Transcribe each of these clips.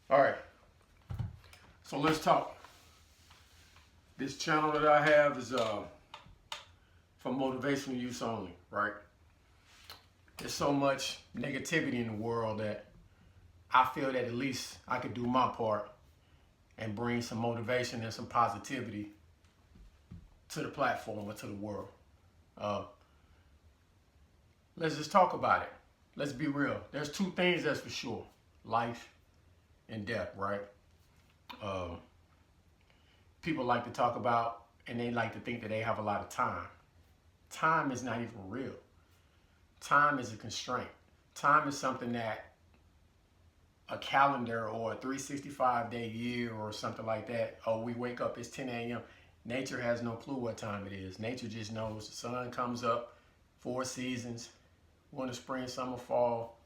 All right, so let's talk. This channel that I have is for motivational use only, right? There's so much negativity in the world that I feel that at least I could do my part and bring some motivation and some positivity to the platform or to the world. Uh, let's just talk about it. Let's be real. There's two things that's for sure: life and death, right? Um, People like to talk about and they like to think that they have a lot of time. Time is not even real. Time is a constraint. Time is something that a calendar or a 365-day year or something like that, oh, we wake up, it's 10 a.m. Nature has no clue what time it is. Nature just knows the sun comes up, 4 seasons, winter, spring, summer, fall.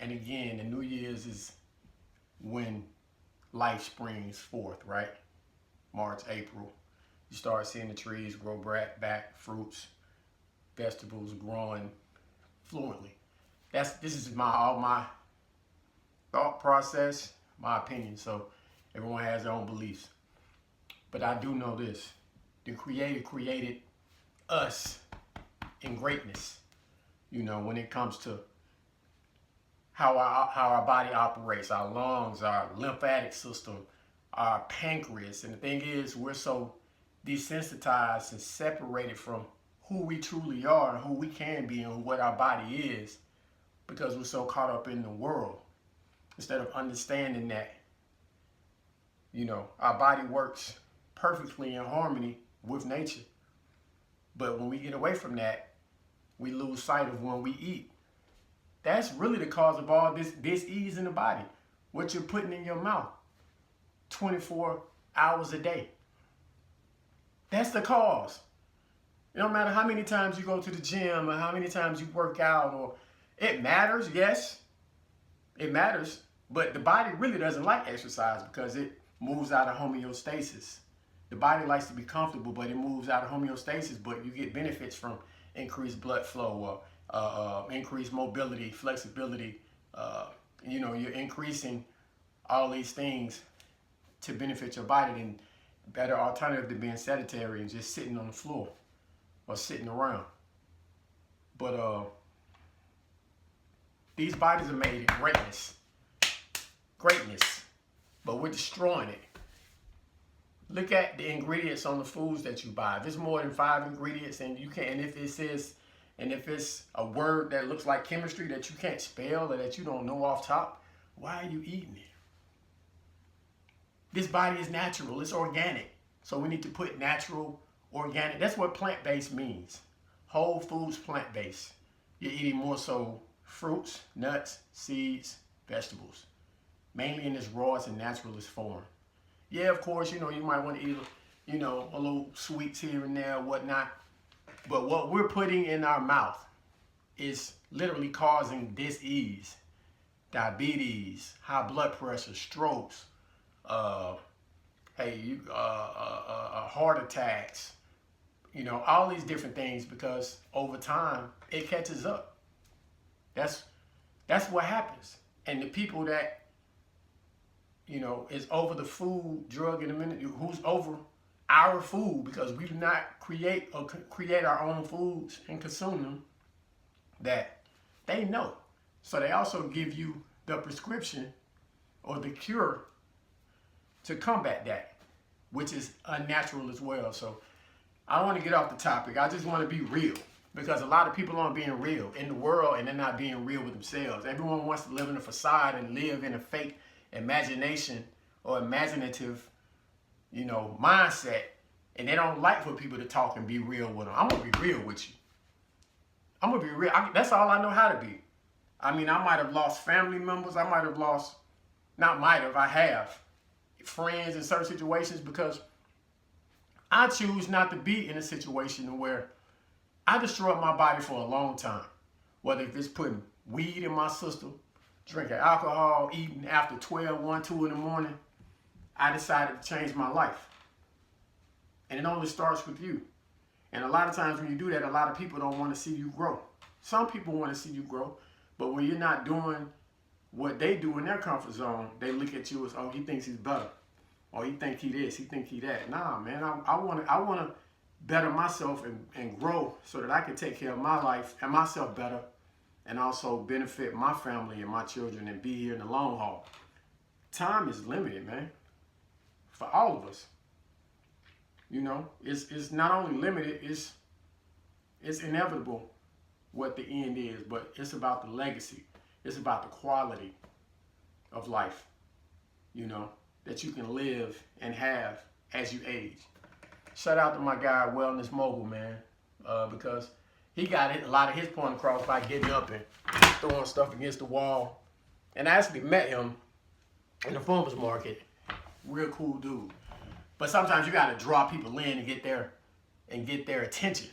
And again, the New Year's is when life springs forth, right? March, April. You start seeing the trees grow back, fruits, vegetables growing fluently. This is all my thought process, my opinion. So everyone has their own beliefs. But I do know this: the Creator created us in greatness. You know, when it comes to how our body operates, our lungs, our lymphatic system, our pancreas. And the thing is, we're so desensitized and separated from who we truly are and who we can be and what our body is because we're so caught up in the world, instead of understanding that, you know, our body works perfectly in harmony with nature. But when we get away from that, we lose sight of when we eat. That's really the cause of all this dis-ease in the body. What you're putting in your mouth 24 hours a day. That's the cause. It don't matter how many times you go to the gym or how many times you work out, or it matters, yes, it matters, but the body really doesn't like exercise because it moves out of homeostasis. The body likes to be comfortable, but it moves out of homeostasis, but you get benefits from increased blood flow, increased mobility, flexibility. You know, you're increasing all these things to benefit your body, than better alternative to being sedentary and just sitting on the floor or sitting around. But these bodies are made in greatness, but we're destroying it. Look at the ingredients on the foods that you buy. If it's more than 5 ingredients, and you can't, and if it's a word that looks like chemistry that you can't spell or that you don't know off top, why are you eating it? This body is natural, it's organic. So we need to put natural, organic. That's what plant-based means. Whole foods, plant-based. You're eating more so fruits, nuts, seeds, vegetables, mainly in its rawest and naturalist form. Yeah, of course, you know, you might want to eat, you know, a little sweets here and there, whatnot. But what we're putting in our mouth is literally causing dis-ease, diabetes, high blood pressure, strokes, heart attacks, you know, all these different things, because over time it catches up. That's what happens. And the people that, you know, is over the food, drug, and the minute, who's over our food, because we do not create our own foods and consume them, that they know. So they also give you the prescription or the cure to combat that, which is unnatural as well. So I don't want to get off the topic. I just want to be real, because a lot of people aren't being real in the world, and they're not being real with themselves. Everyone wants to live in a facade and live in a fake imagination or imaginative, you know, mindset, and they don't like for people to talk and be real with them. I'm gonna be real with you. I'm gonna be real. That's all I know how to be. I mean, I might have lost family members. I might have lost, not might have, I have friends in certain situations, because I choose not to be in a situation where I destroyed my body for a long time. Whether if it's putting weed in my system, drinking alcohol, eating after 12, 1, 2 in the morning, I decided to change my life. And it only starts with you. And a lot of times when you do that, a lot of people don't want to see you grow. Some people want to see you grow, but when you're not doing what they do in their comfort zone, they look at you as, oh, he thinks he's better. Or he think he this, he think he that. Nah, man, I wanna better myself and grow so that I can take care of my life and myself better, and also benefit my family and my children and be here in the long haul. Time is limited, man, for all of us. You know, it's not only limited, it's inevitable what the end is, but it's about the legacy. It's about the quality of life, you know, that you can live and have as you age. Shout out to my guy, Wellness Mogul, man, because he got a lot of his point across by getting up and throwing stuff against the wall. And I actually met him in the farmer's market. Real cool dude. But sometimes you got to draw people in and get their attention.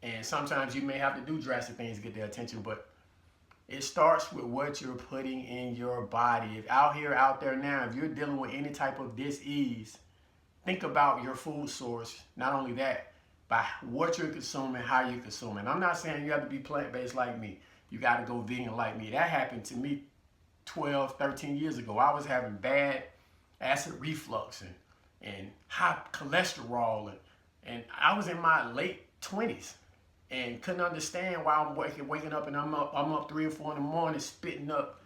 And sometimes you may have to do drastic things to get their attention, but it starts with what you're putting in your body. If out there now, if you're dealing with any type of dis-ease, think about your food source. Not only that, by what you're consuming, how you're consuming. I'm not saying you have to be plant-based like me. You got to go vegan like me. That happened to me 12, 13 years ago. I was having bad acid reflux and high cholesterol, and I was in my late 20s and couldn't understand why I'm waking up and I'm up 3 or 4 in the morning spitting up,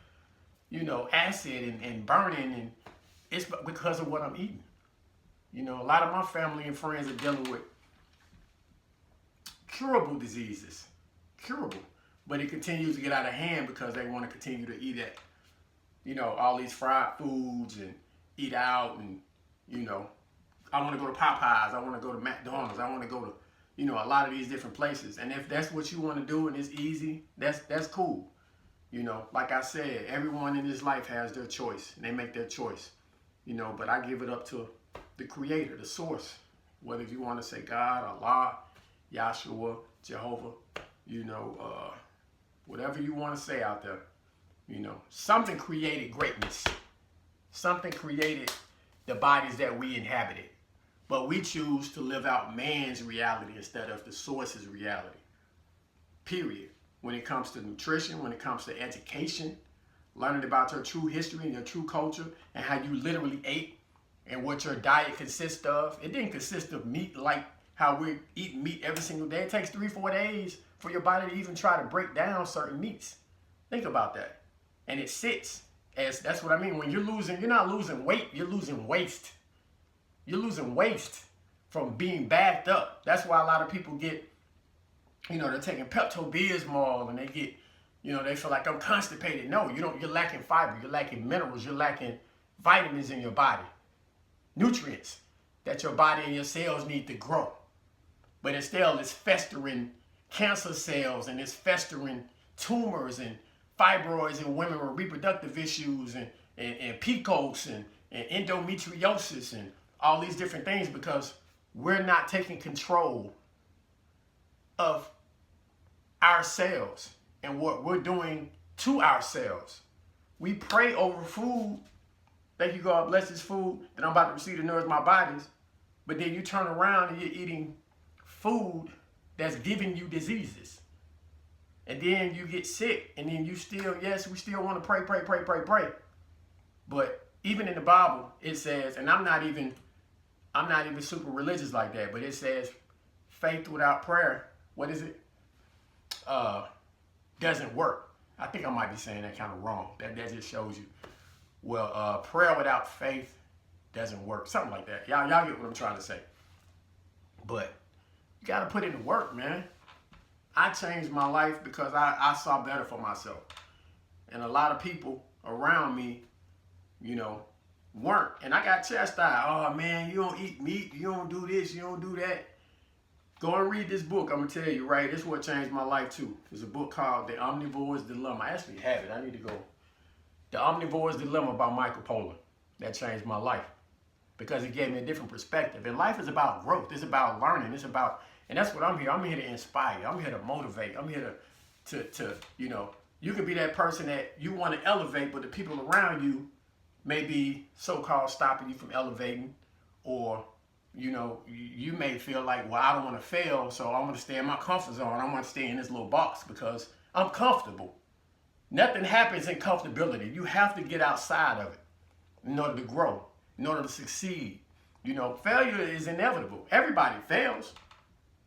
you know, acid and burning, and it's because of what I'm eating. You know, a lot of my family and friends are dealing with curable diseases, but it continues to get out of hand because they want to continue to eat at, you know, all these fried foods and eat out, and, you know, I want to go to Popeyes, I want to go to McDonald's, I want to go to, you know, a lot of these different places. And if that's what you want to do and it's easy, that's cool. You know, like I said, everyone in this life has their choice, and they make their choice, you know, but I give it up to the creator, the source, whether you want to say God, Allah, Yahshua, Jehovah, you know, whatever you want to say out there, you know, something created greatness. Something created the bodies that we inhabited. But we choose to live out man's reality instead of the source's reality. Period. When it comes to nutrition, when it comes to education, learning about your true history and your true culture and how you literally ate and what your diet consists of. It didn't consist of meat like how we eat meat every single day. It takes 3-4 days for your body to even try to break down certain meats. Think about that. And it sits as, that's what I mean. When you're not losing weight, you're losing waste. You're losing waste from being backed up. That's why a lot of people get, you know, they're taking Pepto-Bismol and they get, you know, they feel like I'm constipated. No, you're lacking fiber, you're lacking minerals, you're lacking vitamins in your body. Nutrients that your body and your cells need to grow. But instead it's festering cancer cells, and it's festering tumors and fibroids in women with reproductive issues and PCOS and endometriosis and all these different things, because we're not taking control of ourselves and what we're doing to ourselves. We pray over food. Thank you, God bless this food that I'm about to receive to nourish my bodies. But then you turn around and you're eating food that's giving you diseases. And then you get sick, and then you still, yes, we still want to pray. But even in the Bible, it says, and I'm not even super religious like that, but it says faith without prayer, what is it? Doesn't work. I think I might be saying that kind of wrong. That just shows you. Well, prayer without faith doesn't work. Something like that. Y'all get what I'm trying to say. But you got to put in the work, man. I changed my life because I saw better for myself. And a lot of people around me, you know, weren't. And I got chastised. Oh, man, you don't eat meat. You don't do this. You don't do that. Go and read this book. I'm going to tell you, right? This is what changed my life, too. There's a book called The Omnivore's Dilemma. I actually have it. I need to go. The Omnivore's Dilemma by Michael Pollan. That changed my life because it gave me a different perspective. And life is about growth. It's about learning. It's about, and that's what I'm here. I'm here to inspire you. I'm here to motivate. I'm here to you know, you could be that person that you want to elevate, but the people around you may be so-called stopping you from elevating, or, you know, you may feel like, well, I don't want to fail, so I'm going to stay in my comfort zone. I want to stay in this little box because I'm comfortable. Nothing happens in comfortability. You have to get outside of it in order to grow, in order to succeed. You know, failure is inevitable. Everybody fails.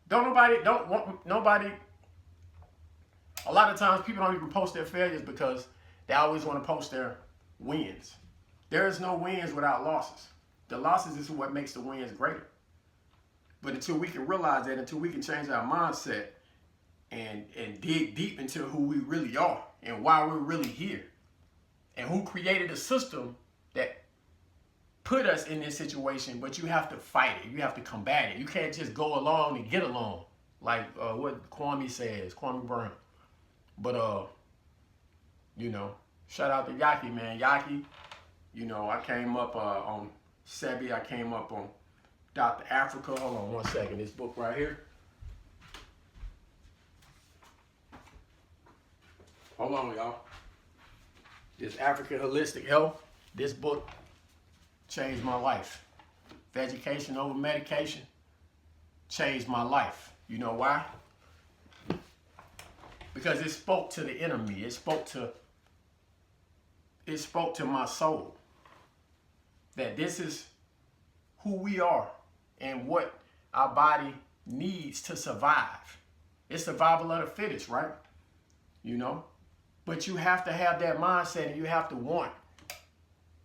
Don't want nobody. A lot of times people don't even post their failures because they always want to post their wins. There is no wins without losses. The losses is what makes the wins greater. But until we can realize that, until we can change our mindset and dig deep into who we really are and why we're really here and who created a system that put us in this situation, but you have to fight it. You have to combat it. You can't just go along and get along like what Kwame says, Kwame Brown. But, you know, shout out to Yaki, man. Yaki, you know, I came up on Sebi. I came up on Dr. Africa. Hold on one second. This book right here. Hold on, y'all. This African Holistic Health. This book changed my life. Education over medication changed my life. You know why? Because it spoke to the inner me. It spoke to my soul. That this is who we are and what our body needs to survive. It's survival of the fittest, right? You know? But you have to have that mindset and you have to want.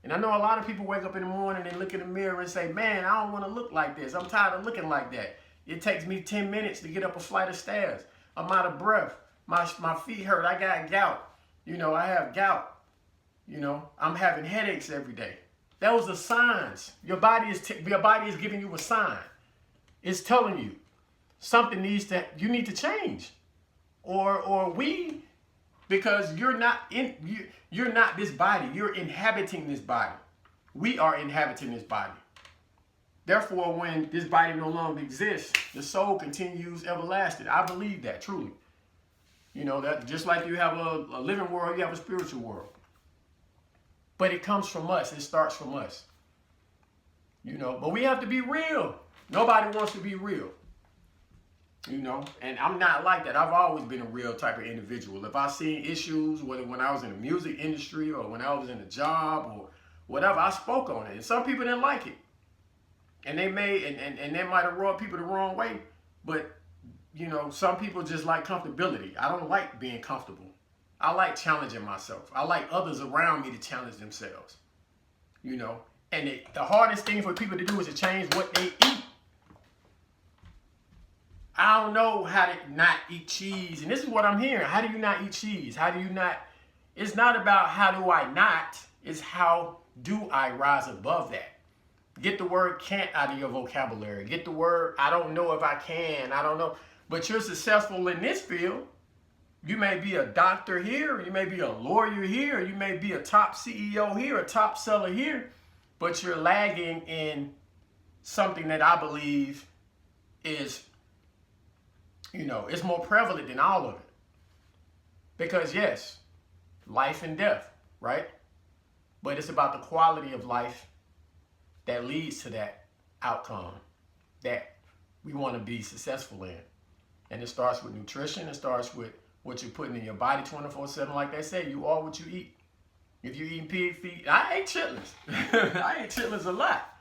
And I know a lot of people wake up in the morning and look in the mirror and say, man, I don't want to look like this. I'm tired of looking like that. It takes me 10 minutes to get up a flight of stairs. I'm out of breath. My feet hurt. I got gout. You know, I have gout. You know, I'm having headaches every day. Those are signs. Your body is giving you a sign. It's telling you something you need to change. Because you're not this body. You're inhabiting this body. We are inhabiting this body. Therefore, when this body no longer exists, the soul continues everlasting. I believe that, truly. You know, that just like you have a living world, you have a spiritual world. But it comes from us. It starts from us. You know, but we have to be real. Nobody wants to be real. You know, and I'm not like that. I've always been a real type of individual. If I seen issues, whether when I was in the music industry or when I was in a job or whatever, I spoke on it. And some people didn't like it. And they might have rubbed people the wrong way. But, you know, some people just like comfortability. I don't like being comfortable. I like challenging myself. I like others around me to challenge themselves. You know, and the hardest thing for people to do is to change what they eat. I don't know how to not eat cheese. And this is what I'm hearing. How do you not eat cheese? How do you not? It's not about how do I not. It's how do I rise above that. Get the word can't out of your vocabulary. Get the word I don't know if I can. I don't know. But you're successful in this field. You may be a doctor here. You may be a lawyer here. You may be a top CEO here, a top seller here. But you're lagging in something that I believe is, you know, it's more prevalent than all of it. Because yes, life and death, right? But it's about the quality of life that leads to that outcome that we want to be successful in. And it starts with nutrition. It starts with what you're putting in your body 24/7. Like they say, you are what you eat. If you're eating pig feet, I ate chitlins. I ate chitlins a lot.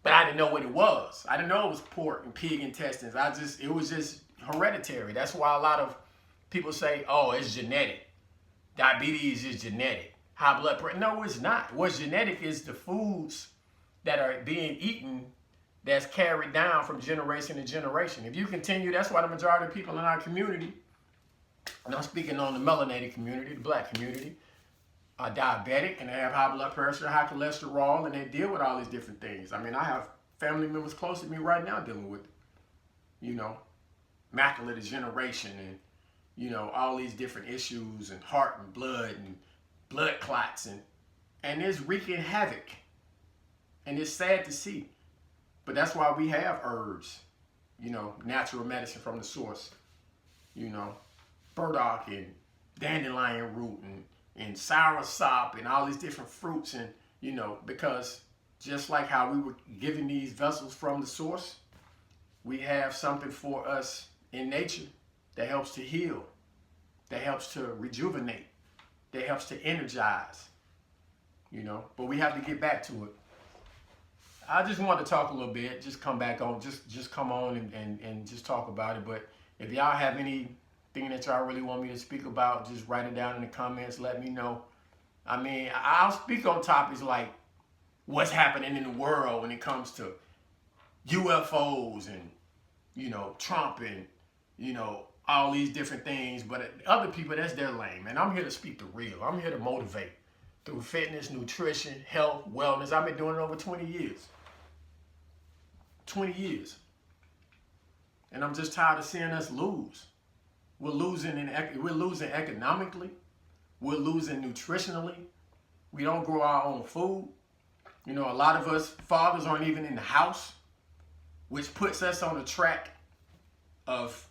But I didn't know what it was. I didn't know it was pork and pig intestines. It was just hereditary. That's why a lot of people say, oh, it's genetic. Diabetes is genetic. High blood pressure. No, it's not. What's genetic is the foods that are being eaten that's carried down from generation to generation. If you continue, that's why the majority of people in our community, and I'm speaking on the melanated community, the black community, are diabetic and they have high blood pressure, high cholesterol, and they deal with all these different things. I mean, I have family members close to me right now dealing with, you know, macular degeneration and, you know, all these different issues and heart and blood clots and it's wreaking havoc. And it's sad to see. But that's why we have herbs, you know, natural medicine from the source, you know, burdock and dandelion root and soursop and all these different fruits. And, you know, because just like how we were given these vessels from the source, we have something for us in nature that helps to heal, that helps to rejuvenate, that helps to energize, you know. But we have to get back to it. I just want to talk a little bit, just come back on, just come on and just talk about it. But if y'all have anything that y'all really want me to speak about, just write it down in the comments, let me know. I mean, I'll speak on topics like what's happening in the world when it comes to UFOs and, you know, Trump and, you know, all these different things. But other people, that's their lane, man. I'm here to speak the real. I'm here to motivate through fitness, nutrition, health, wellness. I've been doing it over 20 years. 20 years. And I'm just tired of seeing us lose. We're losing economically. We're losing nutritionally. We don't grow our own food. You know, a lot of us fathers aren't even in the house, which puts us on a track of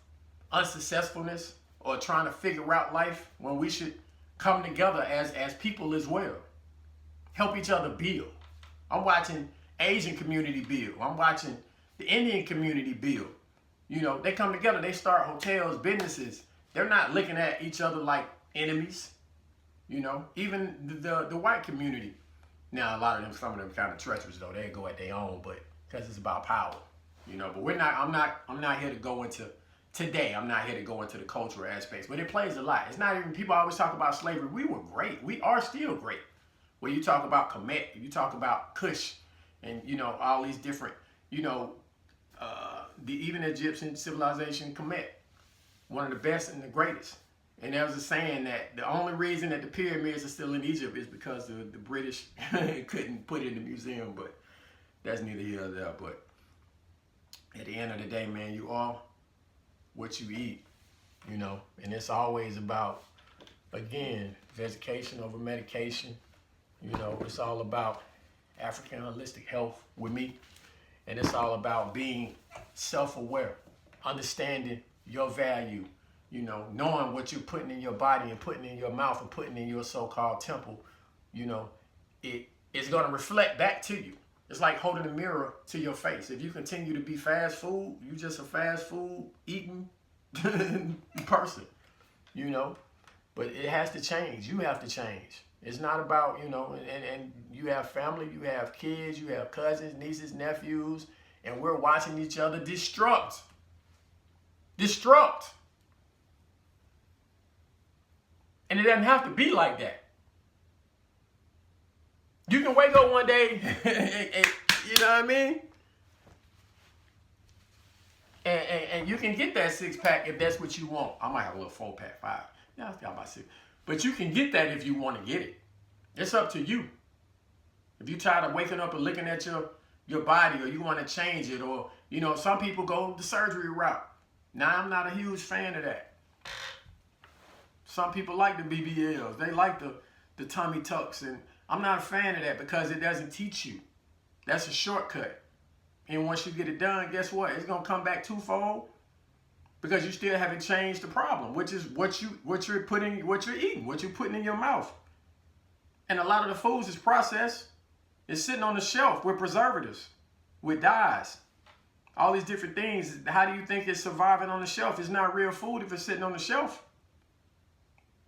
unsuccessfulness or trying to figure out life when we should come together as people as well. Help each other build. I'm watching Asian community build. I'm watching the Indian community build. You know, they come together, they start hotels, businesses. They're not looking at each other like enemies. You know, even the white community. Now, a lot of them, some of them kind of treacherous though. They go at their own, but because it's about power. You know, but I'm not here to go into today. I'm not here to go into the cultural aspects, but it plays a lot. It's not even, people always talk about slavery. We were great. We are still great. When you talk about Kemet, you talk about Kush, and, you know, all these different, you know, even Egyptian civilization, Kemet, one of the best and the greatest. And there was a saying that the only reason that the pyramids are still in Egypt is because the British couldn't put it in the museum, but that's neither here nor there. But at the end of the day, man, you are what you eat, you know, and it's always about, again, education over medication. You know, it's all about African holistic health with me, and it's all about being self-aware, understanding your value, you know, knowing what you're putting in your body and putting in your mouth and putting in your so-called temple. You know, it's going to reflect back to you. It's like holding a mirror to your face. If you continue to be fast food, you just a fast food eating person, you know. But it has to change. You have to change. It's not about, you know, and you have family, you have kids, you have cousins, nieces, nephews, and we're watching each other destruct. And it doesn't have to be like that. You can wake up one day, and, you know what I mean? And you can get that 6-pack if that's what you want. I might have a little 4-pack, 5. Yeah, I got my 6. But you can get that if you want to get it. It's up to you. If you're tired of waking up and looking at your body, or you want to change it, or, you know, some people go the surgery route. Now, I'm not a huge fan of that. Some people like the BBLs. They like the tummy tucks, and I'm not a fan of that because it doesn't teach you. That's a shortcut. And once you get it done, guess what? It's going to come back twofold because you still haven't changed the problem, which is what you're eating, what you're putting in your mouth. And a lot of the foods is processed. It's sitting on the shelf with preservatives, with dyes, all these different things. How do you think it's surviving on the shelf? It's not real food if it's sitting on the shelf.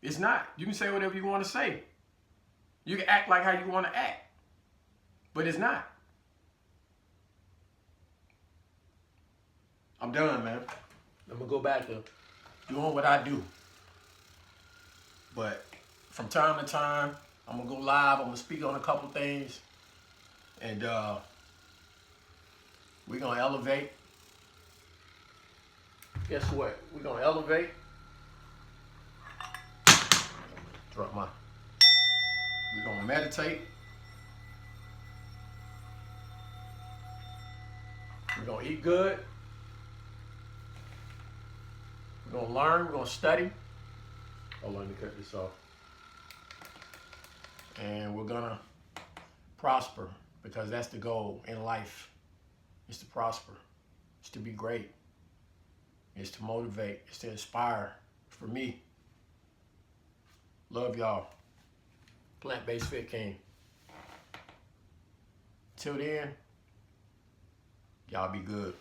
It's not. You can say whatever you want to say. You can act like how you want to act, but it's not. I'm done, man. I'm going to go back to doing what I do. But from time to time, I'm going to go live. I'm going to speak on a couple things. And we're going to elevate. Guess what? We're going to elevate. Drop my. We're going to meditate. We're going to eat good. We're going to learn. We're going to study. Hold on, let me cut this off. And we're going to prosper, because that's the goal in life. It's to prosper. It's to be great. It's to motivate. It's to inspire. For me. Love y'all. Plant-based Fit King. Till then, y'all be good.